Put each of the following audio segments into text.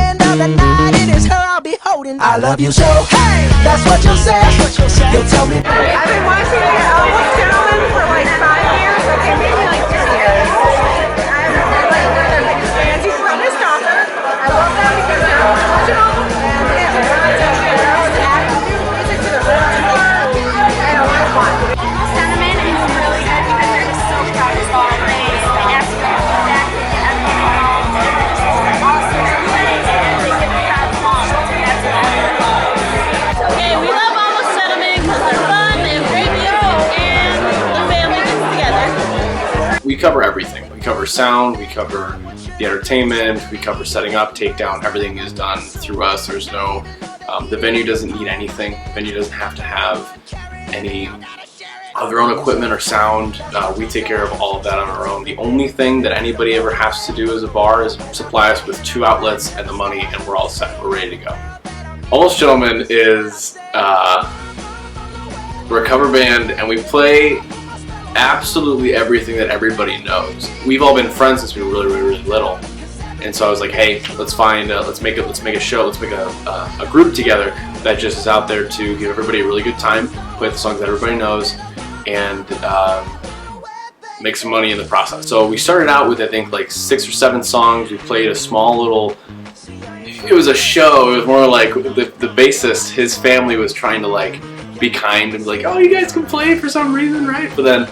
end of the night, it is her I'll be holding. I love you so, hey, that's what you'll say. You'll tell me. I've been watching Almost Gentlemen for like 5 years, okay, maybe like 10 years. I'm like one of their biggest fans. He's from his daughter. I love them because they're original and they have a lot of music to their repertoire and a lot of fun. Sentiment is really good because they're just so proud of all the ways they ask for feedback and get everything involved. And they're just awesome to play and they give the crowd along. That's what Okay, we love Almost Gentlemen because they're fun, they have great music, and the family gets together. We cover everything. We cover sound, we cover the entertainment, we cover setting up, takedown. Everything is done through us. There's no, the venue doesn't need anything. The venue doesn't have to have any of their own equipment or sound. We take care of all of that on our own. The only thing that anybody ever has to do as a bar is supply us with 2 outlets and the money, and we're all set. We're ready to go. Almost Gentlemen is, we're a cover band and we play absolutely everything that everybody knows. We've all been friends since we were really little, and so I was like, hey, let's make a show, let's make a group together that just is out there to give everybody a really good time, play the songs that everybody knows, and make some money in the process. So we started out with I think like 6 or 7 songs. We played a small little, it was a show. It was more like the bassist, his family was trying to like be kind and be like, oh, you guys can play for some reason, right? But then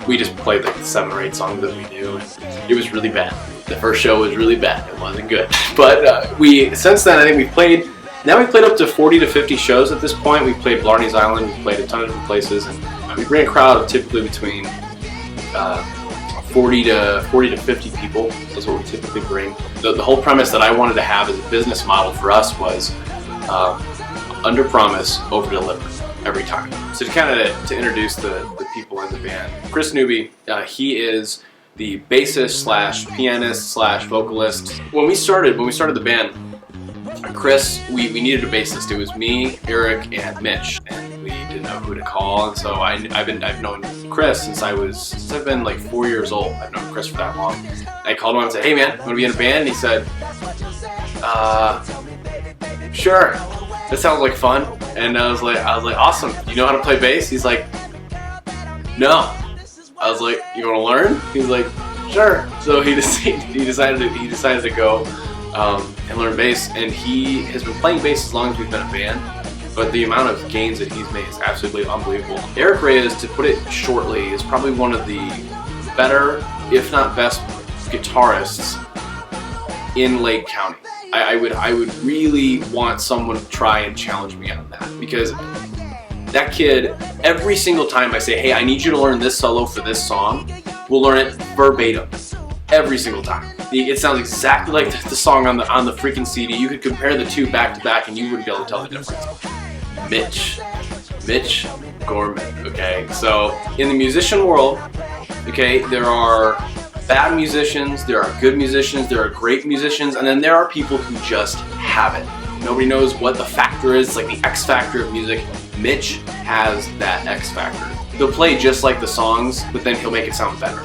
we just played like 7 or 8 songs that we knew, and it was really bad. The first show was really bad. It wasn't good. But since then I think we've played up to 40 to 50 shows at this point. We played Blarney's Island, we played a ton of different places, and we bring a crowd of typically between 40 to 50 people is what we typically bring. The whole premise that I wanted to have as a business model for us was under promise, over deliver every time. So to introduce the people in the band, Chris Newby, he is the bassist slash pianist slash vocalist. When we started the band, Chris, we needed a bassist. It was me, Eric, and Mitch, and we didn't know who to call. And so I've known Chris since I've been like 4 years old. I've known Chris for that long. I called him and said, "Hey man, want to be in a band?" And he said, "Sure. That sounds like fun." And I was like, "Awesome. You know how to play bass?" He's like, "No." I was like, "You want to learn?" He's like, "Sure." So he decided to go and learn bass, and he has been playing bass as long as we've been a band, but the amount of gains that he's made is absolutely unbelievable. Eric Reyes, to put it shortly, is probably one of the better, if not best, guitarists in Lake County. I would really want someone to try and challenge me on that, because that kid, every single time I say, "Hey, I need you to learn this solo for this song," will learn it verbatim. Every single time. It sounds exactly like the song on the freaking CD. You could compare the two back to back and you wouldn't be able to tell the difference. Mitch Gorman, okay? So in the musician world, okay, there are bad musicians, there are good musicians, there are great musicians, and then there are people who just have it. Nobody knows what the factor is. It's like the X factor of music. Mitch has that X factor. He'll play just like the songs, but then he'll make it sound better,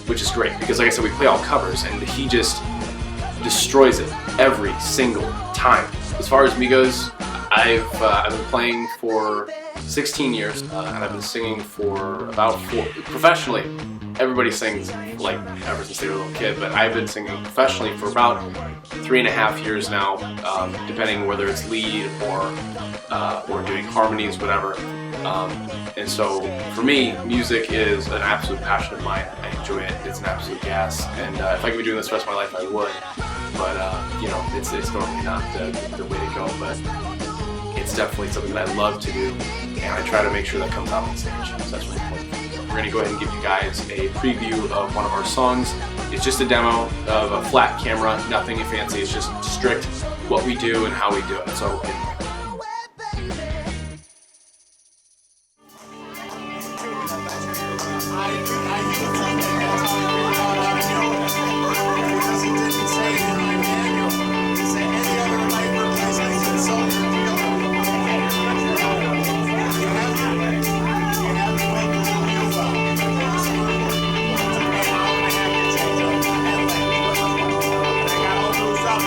which is great, because like I said, we play all covers and he just destroys it every single time. As far as me goes, I've been playing for 16 years and I've been singing for about 4, professionally. Everybody sings like ever since they were a little kid, but I've been singing professionally for about 3.5 years now, depending whether it's lead or doing harmonies, whatever. And so for me, music is an absolute passion of mine. I enjoy it. It's an absolute gas. And if I could be doing this the rest of my life, I would. But you know, it's normally not the way to go. But it's definitely something that I love to do, and I try to make sure that comes out on stage. So that's really important. We're going to go ahead and give you guys a preview of one of our songs. It's just a demo of a flat camera, nothing fancy. It's just strict what we do and how we do it. So. Up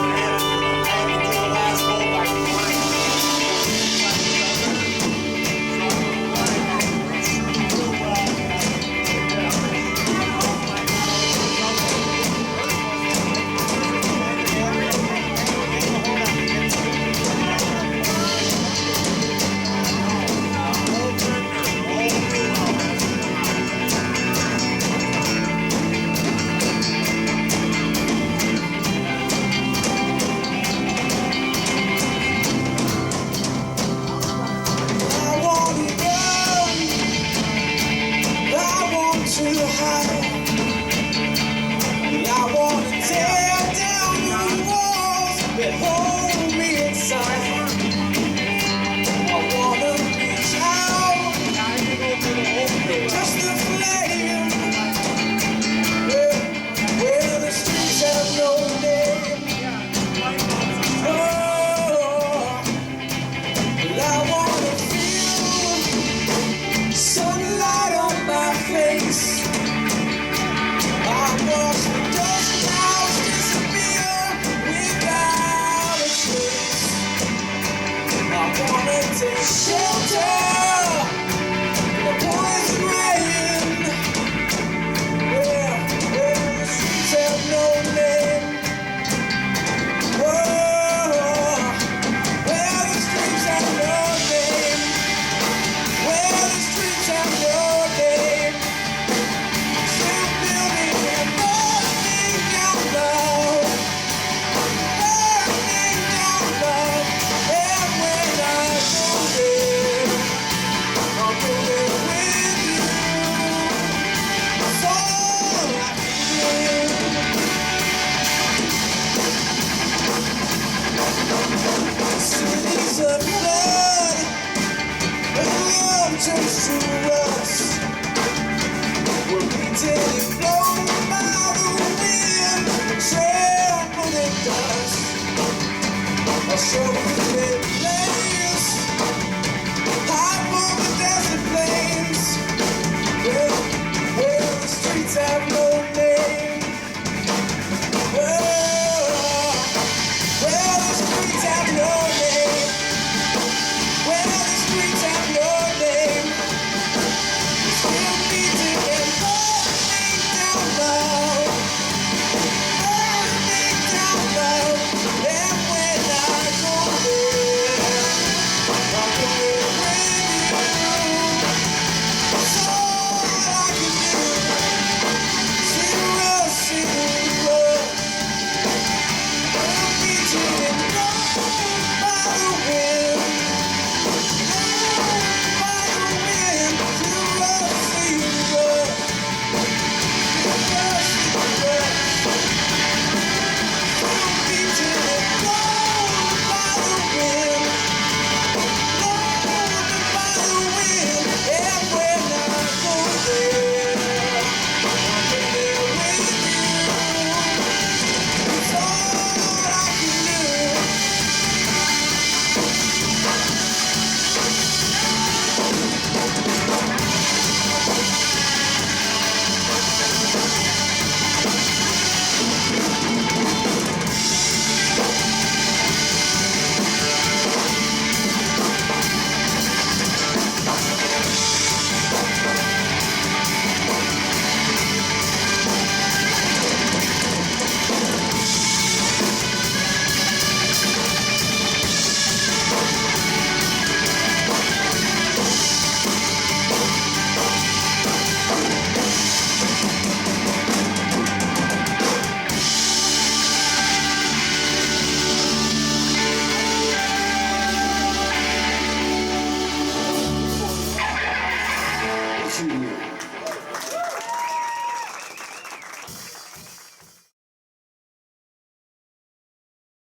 blood, and love turns to rust. We're beaten and blown by the wind, trampled in dust. I'll show you.